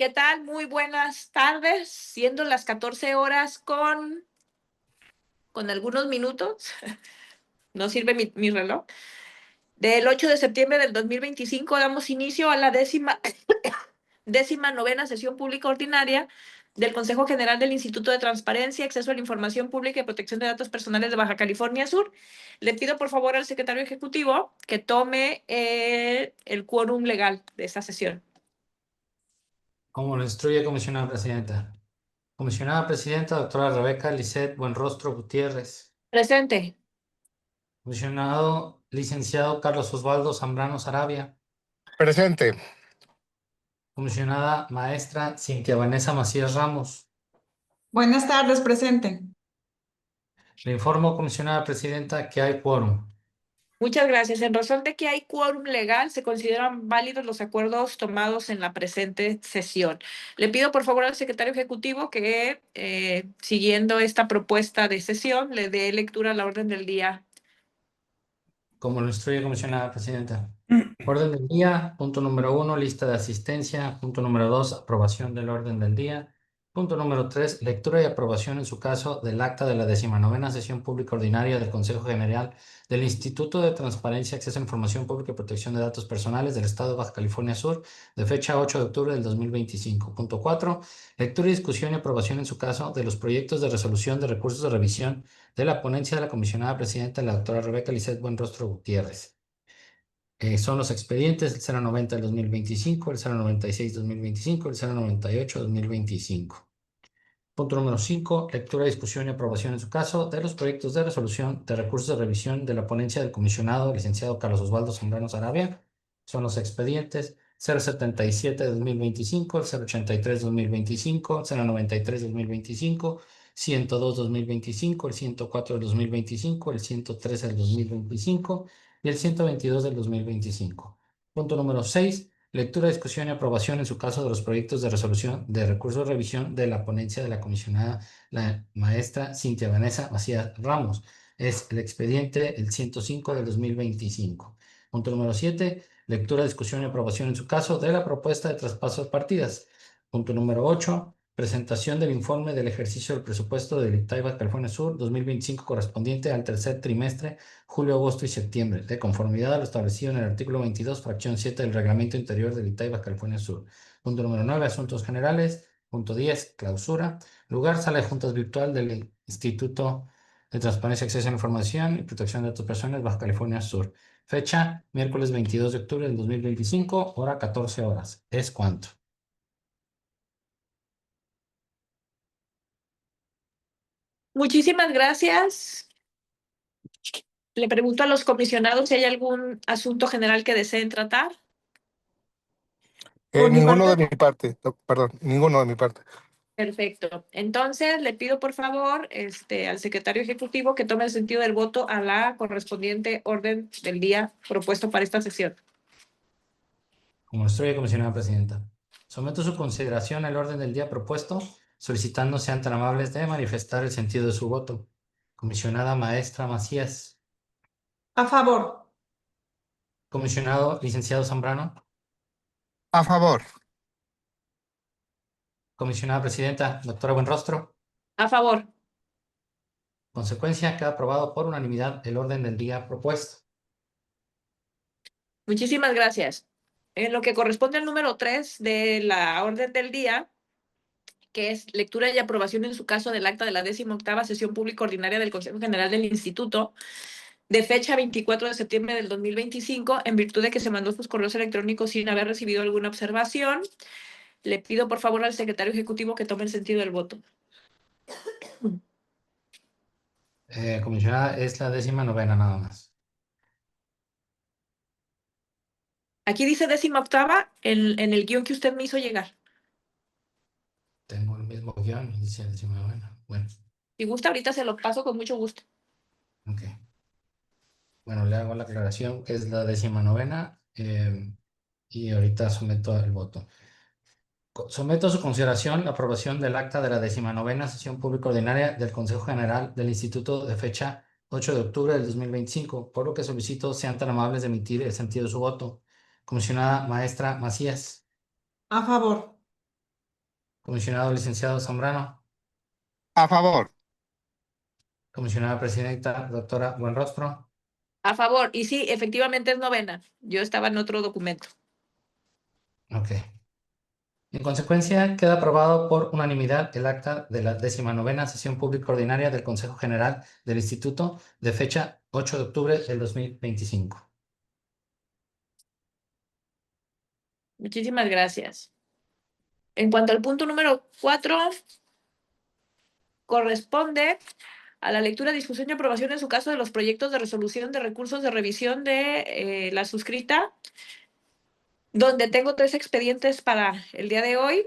¿Qué tal? Muy buenas tardes, siendo las 14 horas con algunos minutos, no sirve mi reloj. Del 8 de septiembre del 2025 damos inicio a la décima novena sesión pública ordinaria del Consejo General del Instituto de Transparencia, Acceso a la Información Pública y Protección de Datos Personales de Baja California Sur. Le pido por favor al secretario ejecutivo que tome el quórum legal de esta sesión. Como lo instruye comisionada presidenta. Comisionada presidenta, doctora Rebeca Lisset Buenrostro Gutiérrez. Presente. Comisionado licenciado Carlos Osvaldo Zambrano Sarabia. Presente. Comisionada maestra Cintia Vanessa Macías Ramos. Buenas tardes, presente. Le informo, comisionada presidenta, que hay quórum. Muchas gracias. En razón de que hay quórum legal, se consideran válidos los acuerdos tomados en la presente sesión. Le pido por favor al secretario ejecutivo que, siguiendo esta propuesta de sesión, le dé lectura a la orden del día. Como lo instruye comisionada presidenta. Orden del día, punto número 1, lista de asistencia. Punto número 2, aprobación del orden del día. Punto número 3, lectura y aprobación en su caso del acta de la 19ª sesión pública ordinaria del Consejo General del Instituto de Transparencia, Acceso a la Información Pública y Protección de Datos Personales del Estado de Baja California Sur, de fecha 8 de octubre del 2025. Punto 4, lectura y discusión y aprobación en su caso de los proyectos de resolución de recursos de revisión de la ponencia de la comisionada presidenta, la doctora Rebeca Lisset Buenrostro Gutiérrez. Son los expedientes el 090 del 2025, el 096 2025, el 098 2025. Punto número 5, lectura, discusión y aprobación en su caso de los proyectos de resolución de recursos de revisión de la ponencia del comisionado licenciado Carlos Osvaldo Zambrano Sarabia. Son los expedientes 077 2025, el 083 2025, el 093 2025, 102 2025, el 104 del 2025, el 113 del 2025 y el 122 del 2025. Punto número 6, lectura, discusión y aprobación en su caso de los proyectos de resolución de recursos de revisión de la ponencia de la comisionada, la maestra Cintia Vanessa Macías Ramos. Es el expediente el 105 del 2025. Punto número 7, lectura, discusión y aprobación en su caso de la propuesta de traspaso de partidas. Punto número 8, presentación del informe del ejercicio del presupuesto del ICTAI Baja California Sur 2025 correspondiente al tercer trimestre, julio, agosto y septiembre, de conformidad a lo establecido en el artículo 22, fracción 7 del Reglamento Interior del ICTAI Baja California Sur. Punto número 9, asuntos generales. Punto 10, clausura. Lugar, sala de juntas virtual del Instituto de Transparencia, Acceso a la Información y Protección de Datos Personales Baja California Sur. Fecha, miércoles 22 de octubre del 2025, hora 14 horas. ¿Es cuánto? Muchísimas gracias. Le pregunto a los comisionados si hay algún asunto general que deseen tratar. Por mi Ninguno parte- de mi parte. Perdón, ninguno de mi parte. Perfecto. Entonces, le pido por favor al secretario ejecutivo que tome el sentido del voto a la correspondiente orden del día propuesto para esta sesión. Como instruye comisionada presidenta. Someto a su consideración el orden del día propuesto, solicitando sean tan amables de manifestar el sentido de su voto. Comisionada maestra Macías. A favor. Comisionado licenciado Zambrano. A favor. Comisionada presidenta, doctora Buenrostro. A favor. Consecuencia, queda aprobado por unanimidad el orden del día propuesto. Muchísimas gracias. En lo que corresponde al número 3 de la orden del día, que es lectura y aprobación en su caso del acta de la 18ª sesión pública ordinaria del Consejo General del Instituto, de fecha 24 de septiembre del 2025, en virtud de que se mandó sus correos electrónicos sin haber recibido alguna observación, le pido por favor al secretario ejecutivo que tome el sentido del voto. Comisionada, es la 19ª nada más. Aquí dice 18ª en el guión que usted me hizo llegar. Tengo el mismo guión y dice 19ª. Bueno, Si gusta, ahorita se lo paso con mucho gusto. ok. Bueno, le hago la aclaración que es la 19ª y ahorita someto el voto. Someto a su consideración la aprobación del acta de la 19ª sesión pública ordinaria del Consejo General del Instituto de fecha 8 de octubre del 2025, por lo que solicito sean tan amables de emitir el sentido de su voto. Comisionada maestra Macías. A favor. Comisionado licenciado Zambrano. A favor. Comisionada presidenta, doctora Buenrostro. A favor. Y sí, efectivamente es novena. Yo estaba en otro documento. Ok. En consecuencia, queda aprobado por unanimidad el acta de la 19ª sesión pública ordinaria del Consejo General del Instituto de fecha 8 de octubre del 2025. Muchísimas gracias. En cuanto al punto número 4, corresponde a la lectura, discusión y aprobación en su caso de los proyectos de resolución de recursos de revisión de la suscrita, donde tengo 3 expedientes para el día de hoy.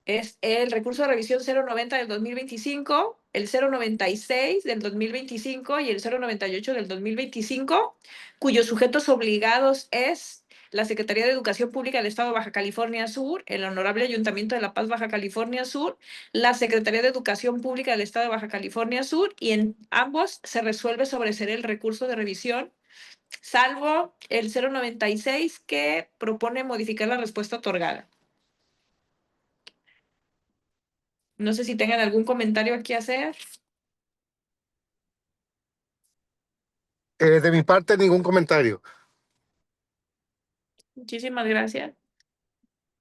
Es el recurso de revisión 090 del 2025, el 096 del 2025 y el 098 del 2025, cuyos sujetos obligados es la Secretaría de Educación Pública del Estado de Baja California Sur, el Honorable Ayuntamiento de La Paz, Baja California Sur, la Secretaría de Educación Pública del Estado de Baja California Sur, y en ambos se resuelve sobreseer el recurso de revisión, salvo el 096 que propone modificar la respuesta otorgada. No sé si tengan algún comentario aquí a hacer. De mi parte, ningún comentario. Muchísimas gracias.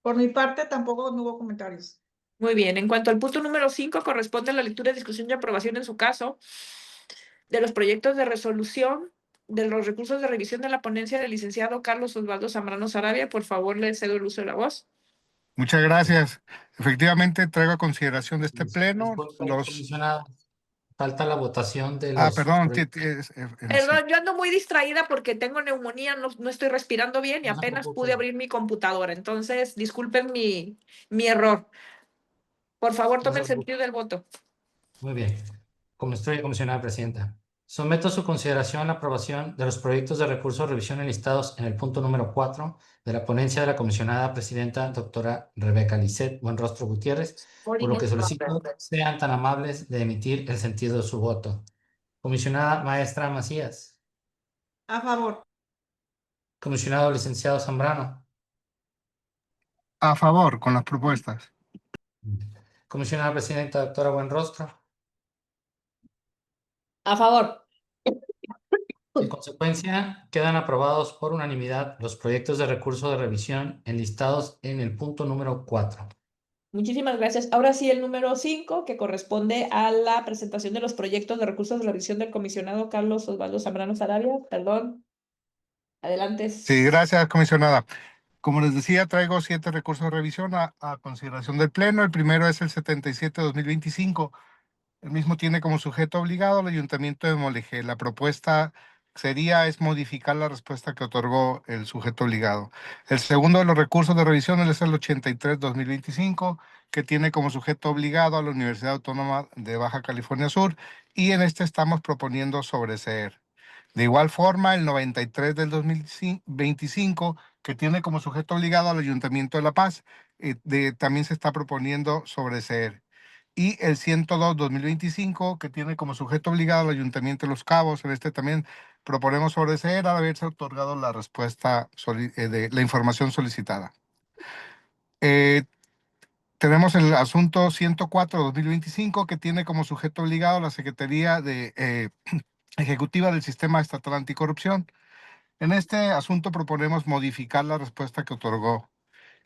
Por mi parte, tampoco no hubo comentarios. Muy bien. En cuanto al punto número 5, corresponde a la lectura, discusión y aprobación en su caso de los proyectos de resolución de los recursos de revisión de la ponencia del licenciado Carlos Osvaldo Zambrano Sarabia. Por favor, le cedo el uso de la voz. Muchas gracias. Efectivamente, traigo a consideración de este pleno Disculpe, comisionada, falta la votación de Ah, los perdón. proyectos. Sí. Perdón, yo ando muy distraída porque tengo neumonía, no estoy respirando bien y No se apenas preocupe. pude abrir mi computadora. Entonces, disculpen mi error. Por favor, No tome se el preocupe. sentido del voto. Muy bien. Como estoy, comisionada presidenta. Someto a su consideración la aprobación de los proyectos de recurso de revisión enlistados en el punto número 4 de la ponencia de la comisionada presidenta doctora Rebeca Lisset Buenrostro Gutiérrez, por lo que solicito sean tan amables de emitir el sentido de su voto. Comisionada maestra Macías. A favor. Comisionado licenciado Zambrano. A favor con las propuestas. Comisionada presidenta doctora Buenrostro. A favor. En consecuencia, quedan aprobados por unanimidad los proyectos de recurso de revisión enlistados en el punto número 4. Muchísimas gracias. Ahora sí, el número 5, que corresponde a la presentación de los proyectos de recursos de revisión del comisionado Carlos Osvaldo Zambrano Sarabia. Perdón. Adelante. Sí, gracias, comisionada. Como les decía, traigo 7 recursos de revisión a consideración del Pleno. El primero es el 77-2025. El mismo tiene como sujeto obligado al Ayuntamiento de Mulegé. La propuesta es modificar la respuesta que otorgó el sujeto obligado. El segundo de los recursos de revisión es el 83-2025, que tiene como sujeto obligado a la Universidad Autónoma de Baja California Sur, y en este estamos proponiendo sobreseer. De igual forma, el 93 del 2025, que tiene como sujeto obligado al Ayuntamiento de La Paz, también se está proponiendo sobreseer. Y el 102-2025, que tiene como sujeto obligado al Ayuntamiento de Los Cabos, en este también proponemos sobreseer al haberse otorgado la respuesta de la información solicitada. Tenemos el asunto 104-2025, que tiene como sujeto obligado la Secretaría Ejecutiva del Sistema Estatal Anticorrupción. En este asunto proponemos modificar la respuesta que otorgó.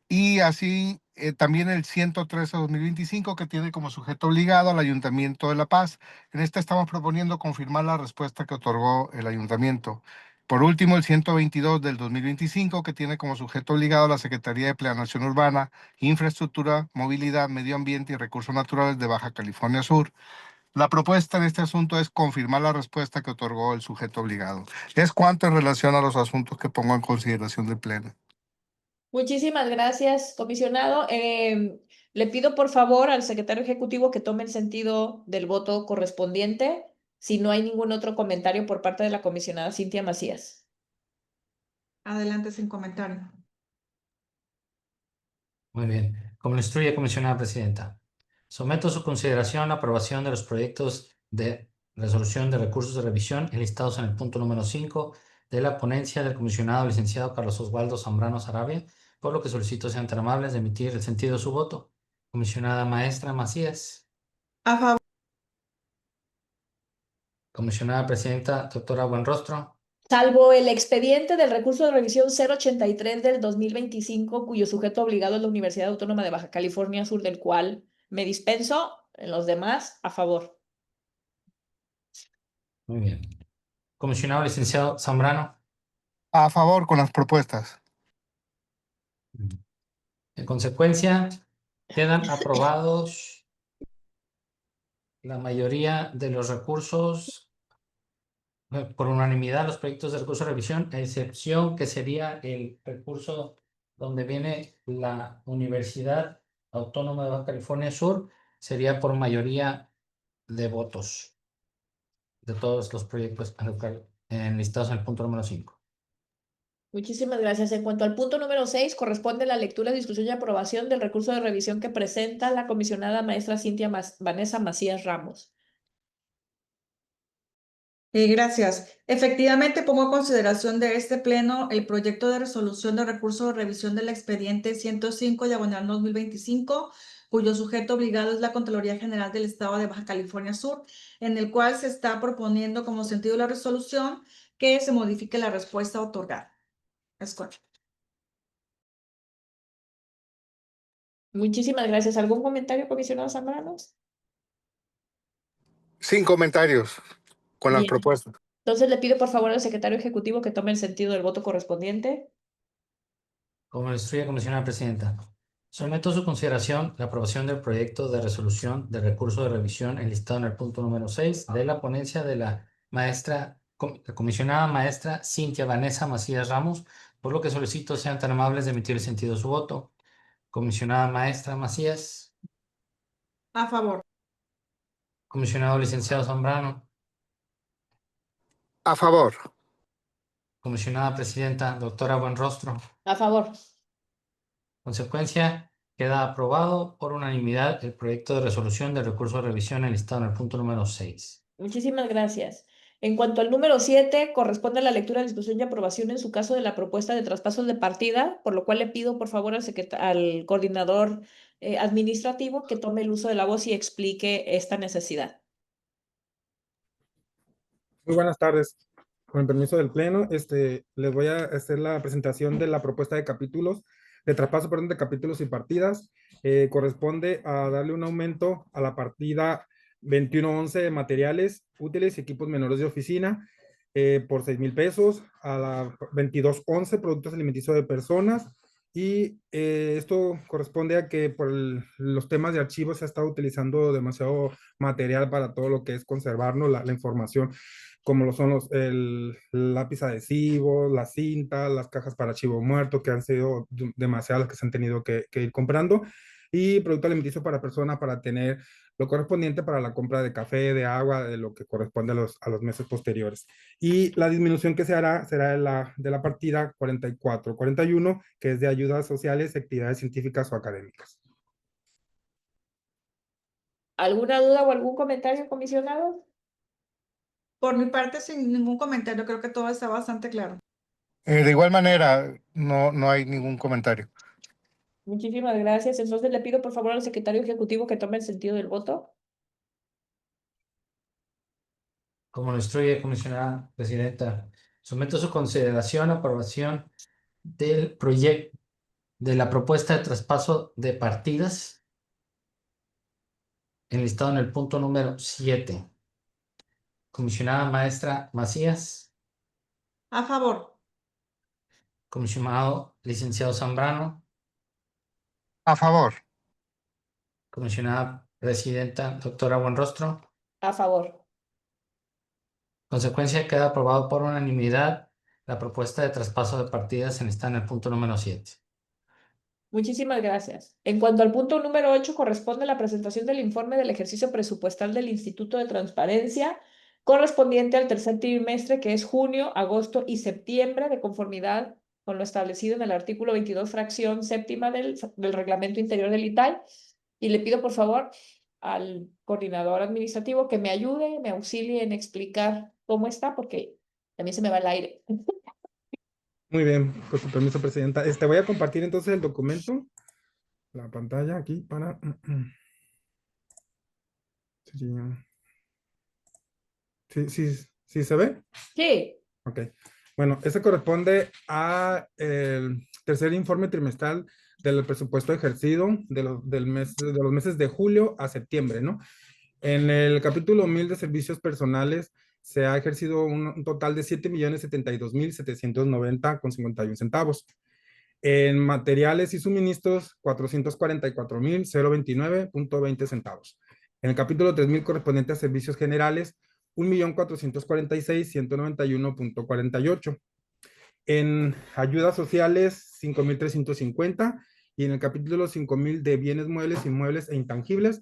Y así también el 113-2025, que tiene como sujeto obligado al Ayuntamiento de La Paz. En este estamos proponiendo confirmar la respuesta que otorgó el Ayuntamiento. Por último, el 122 del 2025, que tiene como sujeto obligado a la Secretaría de Planeación Urbana, Infraestructura, Movilidad, Medio Ambiente y Recursos Naturales de Baja California Sur. La propuesta en este asunto es confirmar la respuesta que otorgó el sujeto obligado. Es cuanto en relación a los asuntos que pongo en consideración del Pleno. Muchísimas gracias, comisionado. Le pido por favor al secretario ejecutivo que tome el sentido del voto correspondiente, si no hay ningún otro comentario por parte de la comisionada Cintia Macías. Adelante sin comentario. Muy bien. Como lo instruye comisionada presidenta. Someto a su consideración la aprobación de los proyectos de resolución de recursos de revisión enlistados en el punto número 5 de la ponencia del comisionado licenciado Carlos Osvaldo Zambrano Sarabia, por lo que solicito sean tan amables de emitir el sentido de su voto. Comisionada maestra Macías. A favor. Comisionada presidenta, doctora Buenrostro. Salvo el expediente del recurso de revisión 083 del 2025, cuyo sujeto obligado es la Universidad Autónoma de Baja California Sur, del cual me dispenso, en los demás, a favor. Muy bien. Comisionado licenciado Zambrano. A favor con las propuestas. En consecuencia, quedan aprobados la mayoría de los recursos por unanimidad, los proyectos de recurso de revisión, a excepción que sería el recurso donde viene la Universidad Autónoma de Baja California Sur, sería por mayoría de votos de todos los proyectos enlistados en el punto número 5. Muchísimas gracias. En cuanto al punto número 6, corresponde la lectura, discusión y aprobación del recurso de revisión que presenta la comisionada maestra Vanessa Macías Ramos. Gracias. Efectivamente, pongo a consideración de este pleno el proyecto de resolución de recurso de revisión del expediente 105/2025, cuyo sujeto obligado es la Contraloría General del Estado de Baja California Sur, en el cual se está proponiendo como sentido de la resolución que se modifique la respuesta otorgada. Es correcto. Muchísimas gracias. ¿Algún comentario, comisionado Zambrano? Sin comentarios con las Bien. propuestas. Entonces le pido por favor al secretario ejecutivo que tome el sentido del voto correspondiente. Como lo instruye la comisionada presidenta, someto a su consideración la aprobación del proyecto de resolución de recurso de revisión enlistado en el punto número 6 de la ponencia de la comisionada maestra Cintia Vanessa Macías Ramos, por lo que solicito sean tan amables de emitir el sentido de su voto. Comisionada maestra Macías. A favor. Comisionado licenciado Zambrano. A favor. Comisionada presidenta doctora Buenrostro. A favor. Consecuencia, queda aprobado por unanimidad el proyecto de resolución de recurso de revisión enlistado en el punto número 6. Muchísimas gracias. En cuanto al número 7, corresponde a la lectura, discusión y aprobación en su caso de la propuesta de traspasos de partida, por lo cual le pido por favor al coordinador administrativo que tome el uso de la voz y explique esta necesidad. Muy buenas tardes. Con el permiso del Pleno, les voy a hacer la presentación de la propuesta de capítulos, de traspaso, perdón, de capítulos y partidas. Corresponde a darle un aumento a la partida 2111 de materiales útiles y equipos menores de oficina por 6,000 pesos, a la 2211 productos alimenticios de personas. Y esto corresponde a que por los temas de archivos se ha estado utilizando demasiado material para todo lo que es conservarnos la información, como lo son el lápiz adhesivo, las cintas, las cajas para archivo muerto, que han sido demasiadas que se han tenido que ir comprando, y producto alimenticio para persona para tener lo correspondiente para la compra de café, de agua, de lo que corresponde a los meses posteriores. Y la disminución que se hará será de la partida 4441, que es de ayudas sociales, actividades científicas o académicas. ¿Alguna duda o algún comentario, comisionado? Por mi parte, sin ningún comentario, creo que todo está bastante claro. De igual manera, no hay ningún comentario. Muchísimas gracias. Entonces le pido por favor al secretario ejecutivo que tome el sentido del voto. Como lo instruye comisionada presidenta, someto a su consideración aprobación del proyecto de la propuesta de traspaso de partidas enlistado en el punto número 7. Comisionada maestra Macías. A favor. Comisionado licenciado Zambrano. A favor. Comisionada presidenta doctora Buenrostro. A favor. Consecuencia, queda aprobado por unanimidad la propuesta de traspaso de partidas enlistada en el punto número 7. Muchísimas gracias. En cuanto al punto número 8, corresponde la presentación del informe del ejercicio presupuestal del Instituto de Transparencia correspondiente al tercer trimestre, que es junio, agosto y septiembre, de conformidad con lo establecido en el artículo 22, fracción séptima del reglamento interior del ITAI. Y le pido por favor al coordinador administrativo que me ayude, me auxilie en explicar cómo está, porque a mí se me va el aire. Muy bien, con su permiso, presidenta. Voy a compartir entonces el documento. la pantalla aquí para... ¿Sí se ve? Sí. Ok. Bueno, ese corresponde a el tercer informe trimestral del presupuesto ejercido de los meses de julio a septiembre, ¿no? En el capítulo 1000 de servicios personales se ha ejercido un total de 7.072.790,51 centavos. En materiales y suministros, 444.029.20 centavos. En el capítulo 3000 correspondiente a servicios generales, 1.446.191.48. En ayudas sociales, 5.350. Y en el capítulo 5.000 de bienes muebles, inmuebles e intangibles,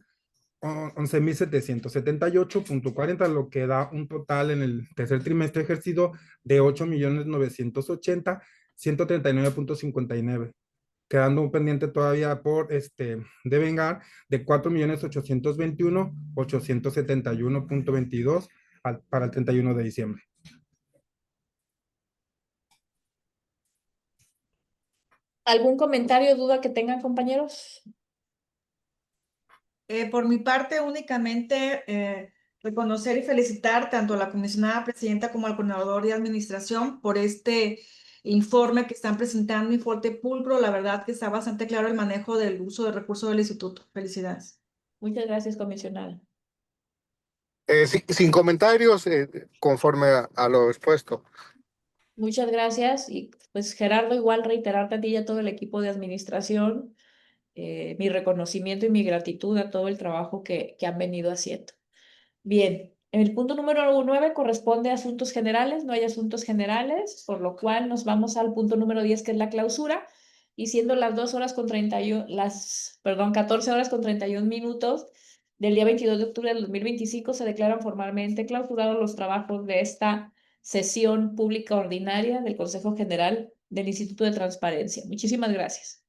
11.778.40, lo que da un total en el tercer trimestre ejercido de 8.980.139.59, quedando un pendiente todavía por devengar de 4.821.871.22 para el 31 de diciembre. ¿Algún comentario o duda que tengan, compañeros? Por mi parte, únicamente reconocer y felicitar tanto a la comisionada presidenta como al coordinador de administración por este informe que están presentando, informe pulcro. La verdad que está bastante claro el manejo del uso de recursos del instituto. Felicidades. Muchas gracias, comisionada. Sin comentarios, conforme a lo expuesto. Muchas gracias. Y pues Gerardo, igual reiterarte a ti y a todo el equipo de administración mi reconocimiento y mi gratitud a todo el trabajo que han venido haciendo. Bien, el punto número 9 corresponde a asuntos generales. No hay asuntos generales, por lo cual nos vamos al punto número 10, que es la clausura. Y siendo las 14 horas con 31 minutos del día 22 de octubre del 2025, se declaran formalmente clausurados los trabajos de esta sesión pública ordinaria del Consejo General del Instituto de Transparencia. Muchísimas gracias.